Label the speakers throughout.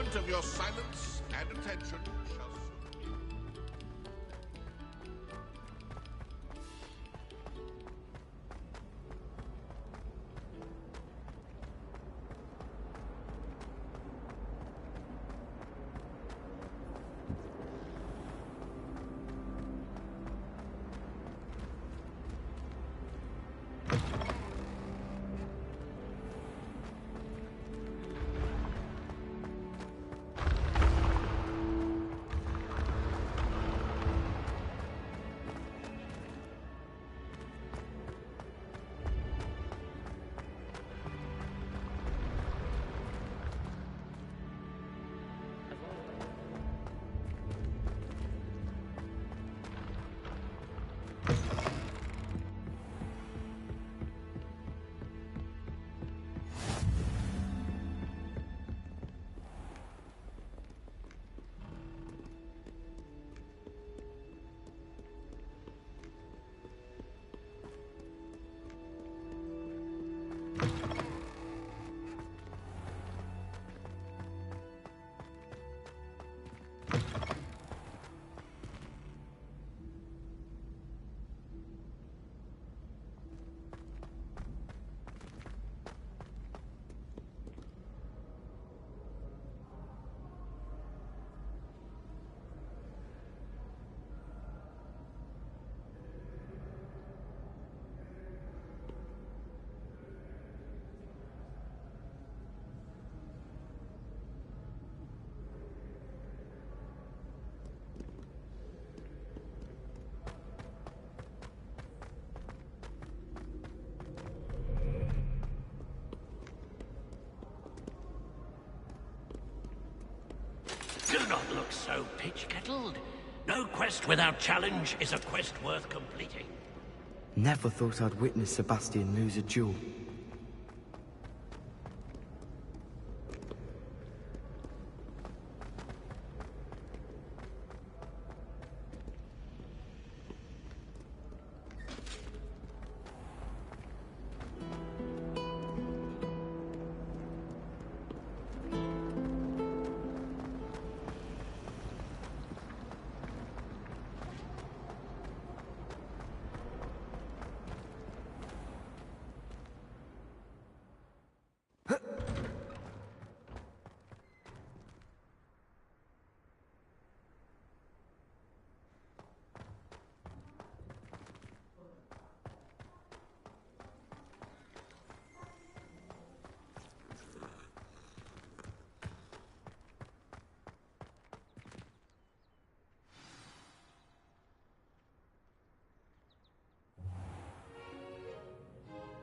Speaker 1: moment of your silence and attention shall soon...
Speaker 2: Do not look so pitch-kettled. No quest without challenge is a quest worth completing.
Speaker 3: Never thought I'd witness Sebastian lose a duel.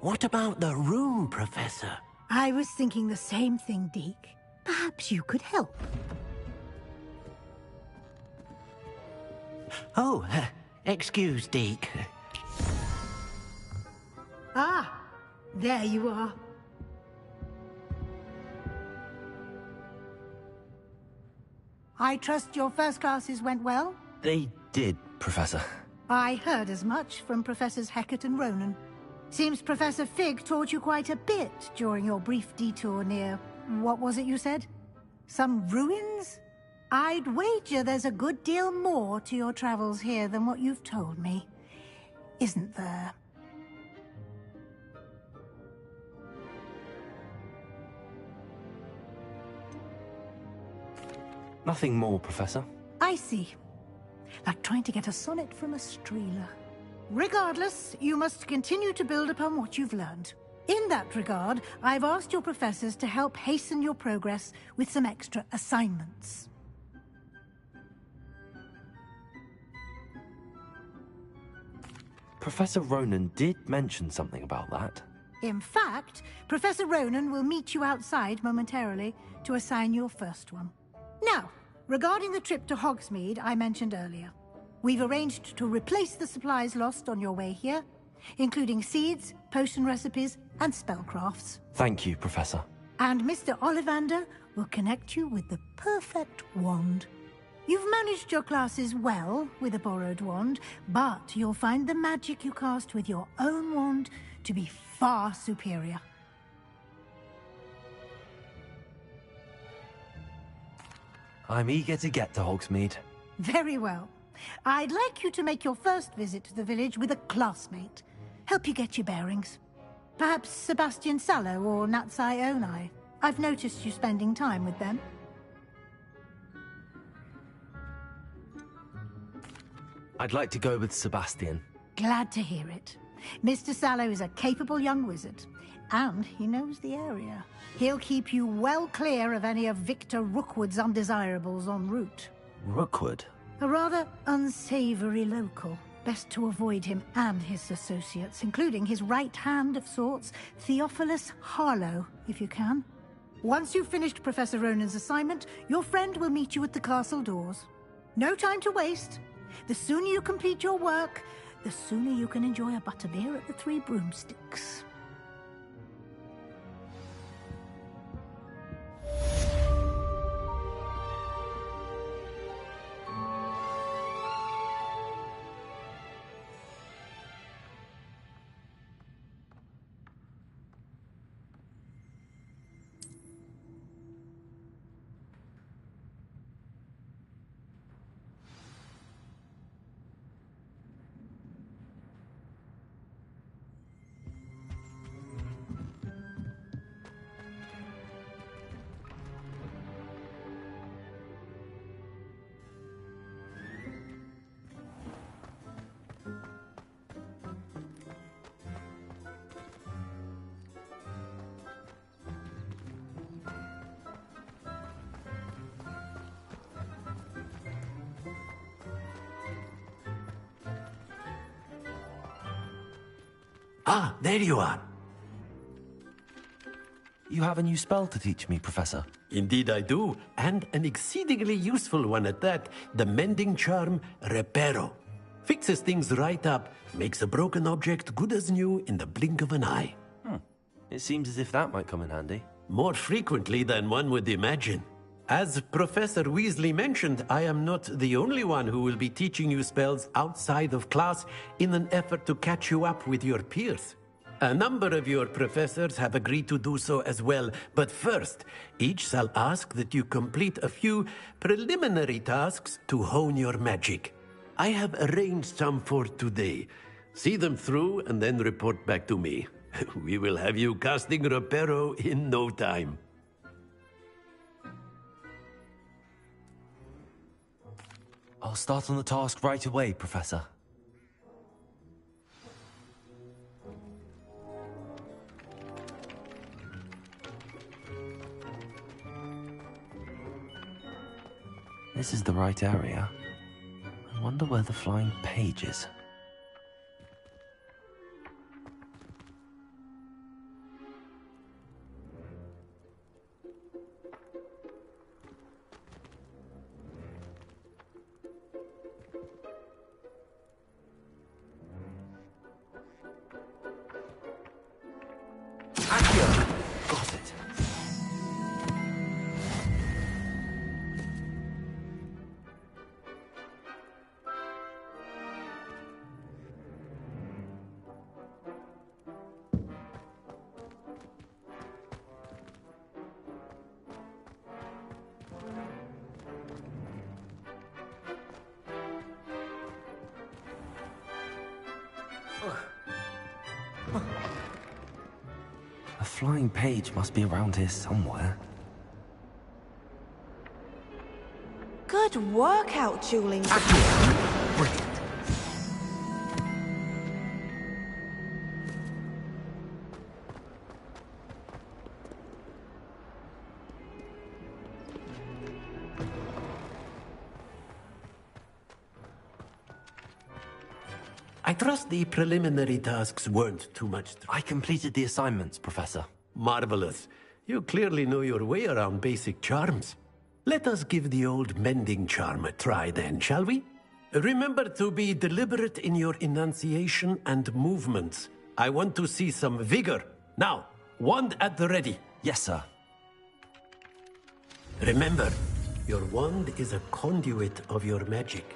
Speaker 2: What about the room, Professor?
Speaker 4: I was thinking the same thing, Deke. Perhaps you could help.
Speaker 2: Oh, excuse, Deke.
Speaker 4: Ah, there you are. I trust your first classes went well?
Speaker 3: They did, Professor.
Speaker 4: I heard as much from Professors Hecat and Ronan. Seems Professor Fig taught you quite a bit during your brief detour near... what was it you said? Some ruins? I'd wager there's a good deal more to your travels here than what you've told me. Isn't there?
Speaker 3: Nothing more, Professor.
Speaker 4: I see. Like trying to get a sonnet from a streeler. Regardless, you must continue to build upon what you've learned. In that regard, I've asked your professors to help hasten your progress with some extra assignments.
Speaker 3: Professor Ronan did mention something about that.
Speaker 4: In fact, Professor Ronan will meet you outside momentarily to assign your first one. Now, regarding the trip to Hogsmeade I mentioned earlier, we've arranged to replace the supplies lost on your way here, including seeds, potion recipes, and spellcrafts.
Speaker 3: Thank you, Professor.
Speaker 4: And Mr. Ollivander will connect you with the perfect wand. You've managed your classes well with a borrowed wand, but you'll find the magic you cast with your own wand to be far superior.
Speaker 5: I'm eager to get to Hogsmeade.
Speaker 4: Very well. I'd like you to make your first visit to the village with a classmate. Help you get your bearings. Perhaps Sebastian Sallow or Natsai Onai. I've noticed you spending time with them.
Speaker 5: I'd like to go with Sebastian.
Speaker 4: Glad to hear it. Mr. Sallow is a capable young wizard, and he knows the area. He'll keep you well clear of any of Victor Rookwood's undesirables en route.
Speaker 5: Rookwood?
Speaker 4: A rather unsavory local. Best to avoid him and his associates, including his right hand of sorts, Theophilus Harlow, if you can. Once you've finished Professor Ronan's assignment, your friend will meet you at the castle doors. No time to waste. The sooner you complete your work, the sooner you can enjoy a butterbeer at the Three Broomsticks.
Speaker 2: Ah, there you are.
Speaker 5: You have a new spell to teach me, Professor.
Speaker 2: Indeed I do, and an exceedingly useful one at that. The mending charm, Reparo. Fixes things right up, makes a broken object good as new in the blink of an eye.
Speaker 5: It seems as if that might come in handy.
Speaker 2: More frequently than one would imagine. As Professor Weasley mentioned, I am not the only one who will be teaching you spells outside of class in an effort to catch you up with your peers. A number of your professors have agreed to do so as well, but first, each shall ask that you complete a few preliminary tasks to hone your magic. I have arranged some for today. See them through and then report back to me. We will have you casting Reparo in no time.
Speaker 5: I'll start on the task right away, Professor. This is the right area. I wonder where the flying page is. Got it. A flying page must be around here somewhere.
Speaker 6: Good work out, Julie.
Speaker 5: Brilliant.
Speaker 2: I trust the preliminary tasks weren't too much
Speaker 5: I completed the assignments, Professor.
Speaker 2: Marvelous. You clearly know your way around basic charms. Let us give the old mending charm a try then, shall we? Remember to be deliberate in your enunciation and movements. I want to see some vigor. Now, wand at the ready.
Speaker 5: Yes, sir.
Speaker 2: Remember, your wand is a conduit of your magic.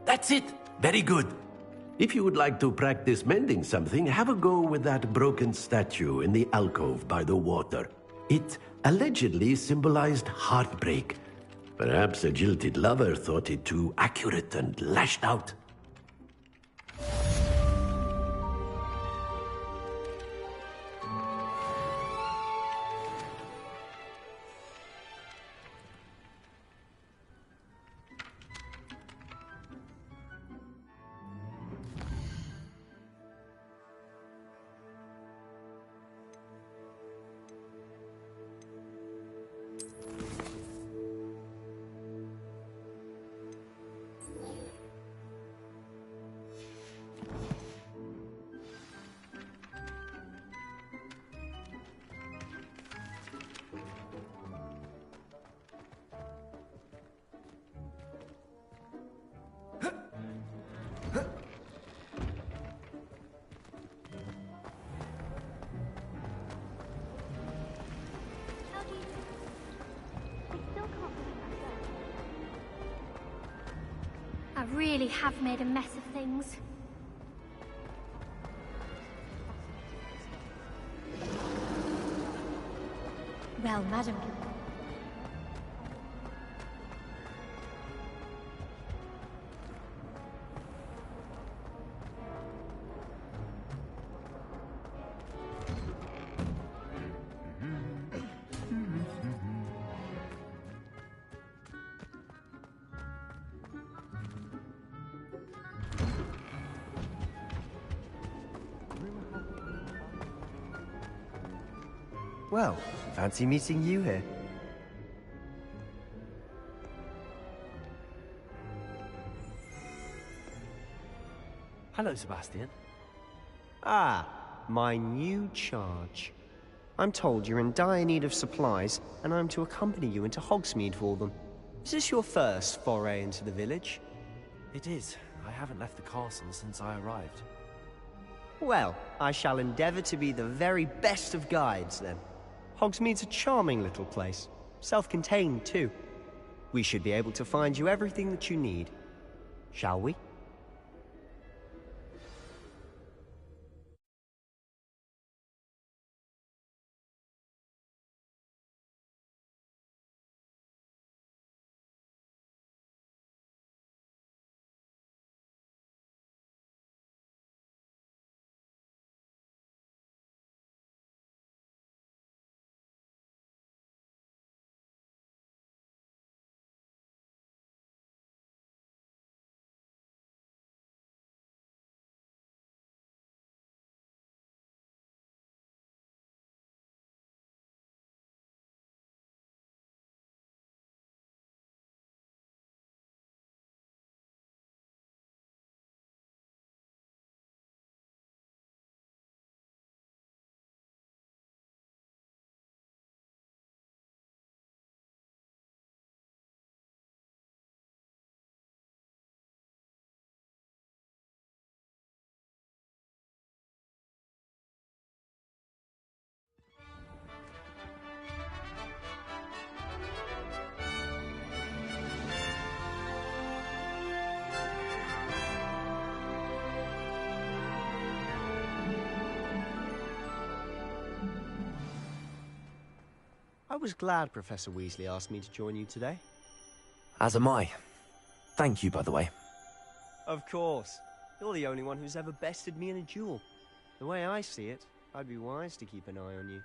Speaker 2: That's it. Very good. If you would like to practice mending something, have a go with that broken statue in the alcove by the water. It allegedly symbolized heartbreak. Perhaps a jilted lover thought it too accurate and lashed out.
Speaker 7: I really have made a mess of things. Well, madam.
Speaker 3: Well, fancy meeting you here.
Speaker 5: Hello, Sebastian.
Speaker 8: Ah, my new charge. I'm told you're in dire need of supplies, and I'm to accompany you into Hogsmeade for them. Is this your first foray into the village?
Speaker 5: It is. I haven't left the castle since I arrived.
Speaker 8: Well, I shall endeavour to be the very best of guides, then. Hogsmeade's a charming little place. Self-contained, too. We should be able to find you everything that you need. Shall we? I was glad Professor Weasley asked me to join you today.
Speaker 5: As am I. Thank you, by the way.
Speaker 8: Of course. You're the only one who's ever bested me in a duel. The way I see it, I'd be wise to keep an eye on you.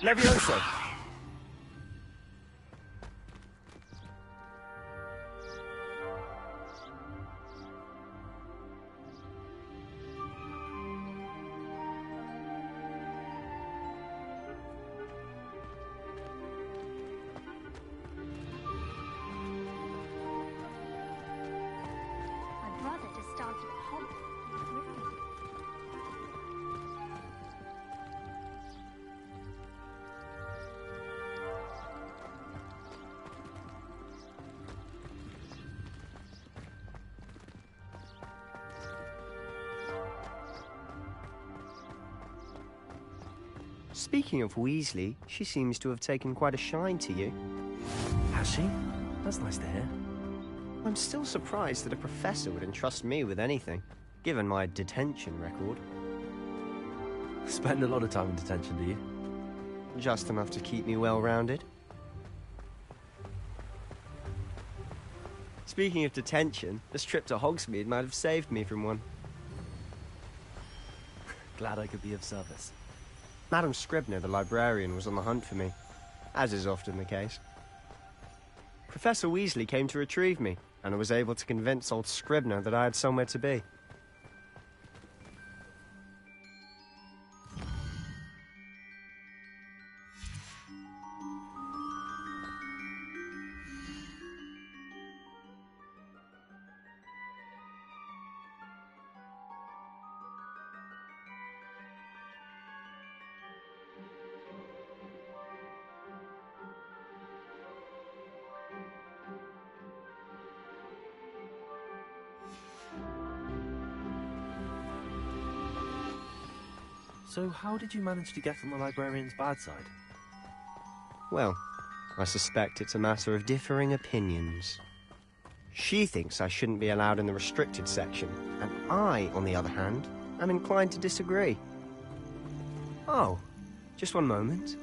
Speaker 8: Levioso!
Speaker 7: I'd rather just start at home.
Speaker 8: Speaking of Weasley, she seems to have taken quite a shine to you.
Speaker 5: Has she? That's nice to hear.
Speaker 8: I'm still surprised that a professor would entrust me with anything, given my detention record.
Speaker 5: Spend a lot of time in detention, do you?
Speaker 8: Just enough to keep me well-rounded. Speaking of detention, this trip to Hogsmeade might have saved me from one.
Speaker 5: Glad I could be of service.
Speaker 8: Madam Scribner, the librarian, was on the hunt for me, as is often the case. Professor Weasley came to retrieve me, and I was able to convince old Scribner that I had somewhere to be.
Speaker 5: So how did you manage to get on the librarian's bad side?
Speaker 8: Well, I suspect it's a matter of differing opinions. She thinks I shouldn't be allowed in the restricted section, and I, on the other hand, am inclined to disagree. Oh, just one moment.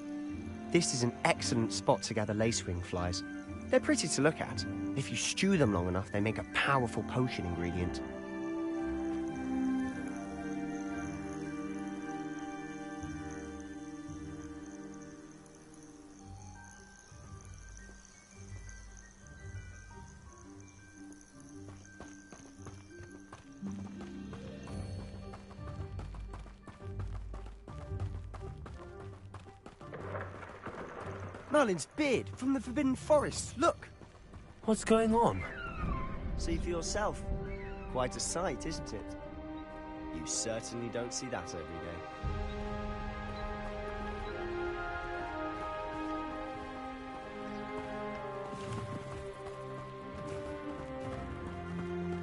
Speaker 8: This is an excellent spot to gather lacewing flies. They're pretty to look at. If you stew them long enough, they make a powerful potion ingredient. Merlin's beard from the Forbidden Forest, look!
Speaker 5: What's going on?
Speaker 8: See for yourself. Quite a sight, isn't it? You certainly don't see that every day.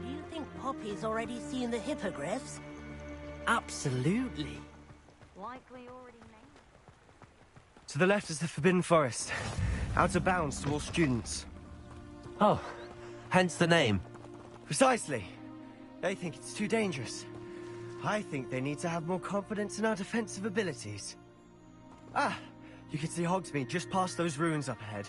Speaker 9: Do you think Poppy's already seen the hippogriffs?
Speaker 3: Absolutely.
Speaker 7: Likely already
Speaker 8: To the left is the Forbidden Forest. Out of bounds to all students.
Speaker 5: Oh, hence the name.
Speaker 8: Precisely. They think it's too dangerous. I think they need to have more confidence in our defensive abilities. Ah, you can see Hogsmeade just past those ruins up ahead.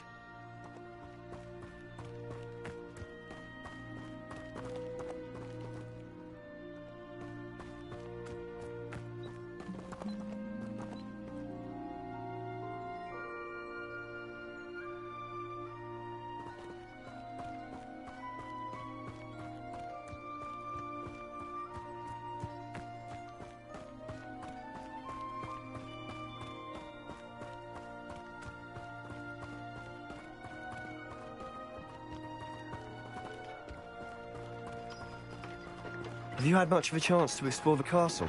Speaker 8: Have you had much of a chance to explore the castle?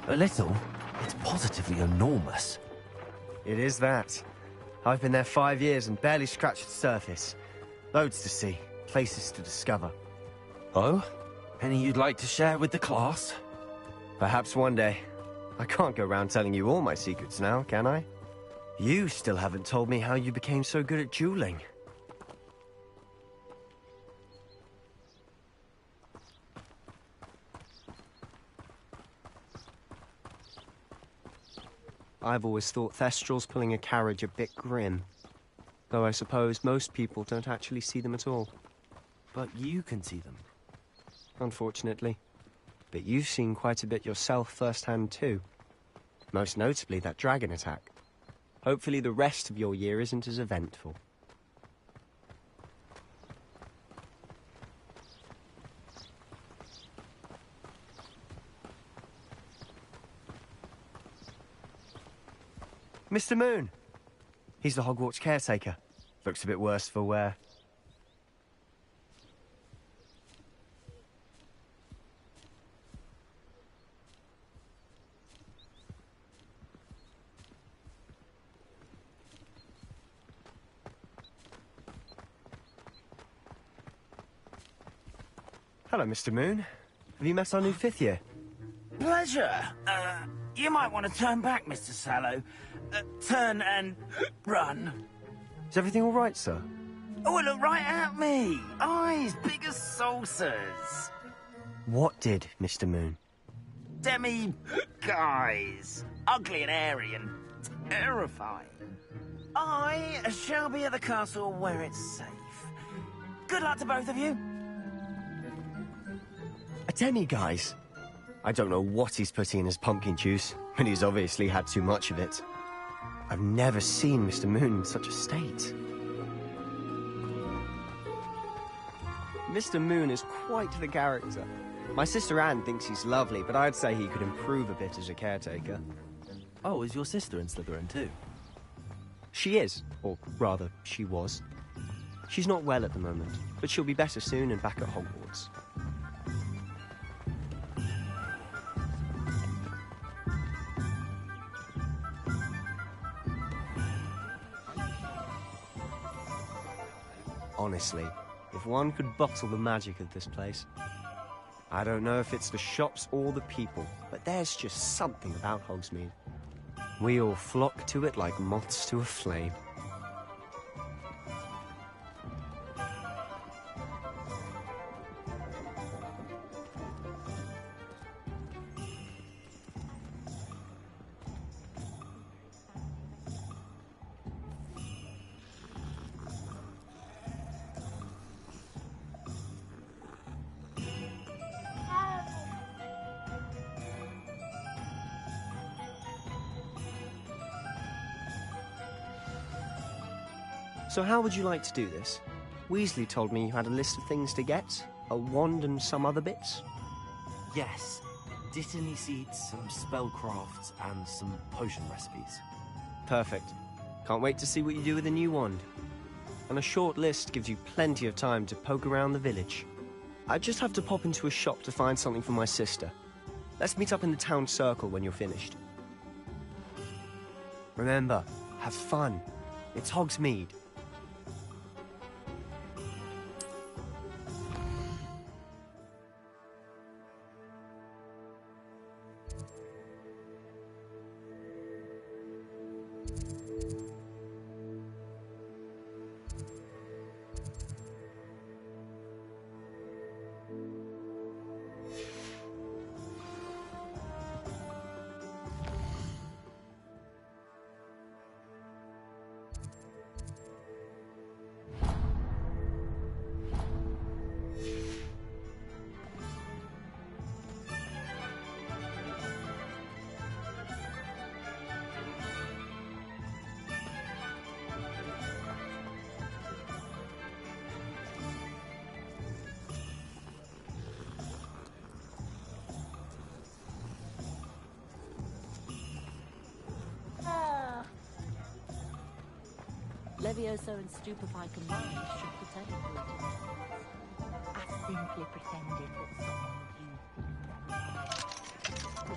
Speaker 5: A little. It's positively enormous.
Speaker 8: It is that. I've been there 5 years and barely scratched the surface. Loads to see, places to discover.
Speaker 5: Oh? Any you'd like to share with the class?
Speaker 8: Perhaps one day. I can't go around telling you all my secrets now, can I? You still haven't told me how you became so good at dueling. I've always thought Thestrals pulling a carriage a bit grim. Though I suppose most people don't actually see them at all.
Speaker 5: But you can see them.
Speaker 8: Unfortunately. But you've seen quite a bit yourself firsthand too. Most notably that dragon attack. Hopefully the rest of your year isn't as eventful. Mr. Moon! He's the Hogwarts caretaker. Looks a bit worse for wear. Hello, Mr. Moon. Have you met our new 5th year?
Speaker 10: Pleasure. You might want to turn back, Mr. Sallow. Turn and run.
Speaker 8: Is everything all right, sir?
Speaker 10: Oh, look right at me. Eyes big as saucers.
Speaker 8: What did, Mr. Moon?
Speaker 10: Guys. Ugly and hairy and terrifying. I shall be at the castle where it's safe. Good luck to both of you.
Speaker 8: A demi-guise? I don't know what he's putting in his pumpkin juice, but he's obviously had too much of it. I've never seen Mr. Moon in such a state. Mr. Moon is quite the character. My sister Anne thinks he's lovely, but I'd say he could improve a bit as a caretaker.
Speaker 5: Oh, is your sister in Slytherin too?
Speaker 8: She is, or rather, she was. She's not well at the moment, but she'll be better soon and back at Hogwarts. Honestly, if one could bottle the magic of this place. I don't know if it's the shops or the people, but there's just something about Hogsmeade. We all flock to it like moths to a flame. So how would you like to do this? Weasley told me you had a list of things to get. A wand and some other bits.
Speaker 5: Yes. Dittany seeds, some spellcrafts, and some potion recipes.
Speaker 8: Perfect. Can't wait to see what you do with the new wand. And a short list gives you plenty of time to poke around the village. I just have to pop into a shop to find something for my sister. Let's meet up in the town circle when you're finished. Remember, have fun. It's Hogsmeade.
Speaker 9: Levioso and Stupefy combined should pretend for it.
Speaker 11: I simply pretended that someone viewed me. The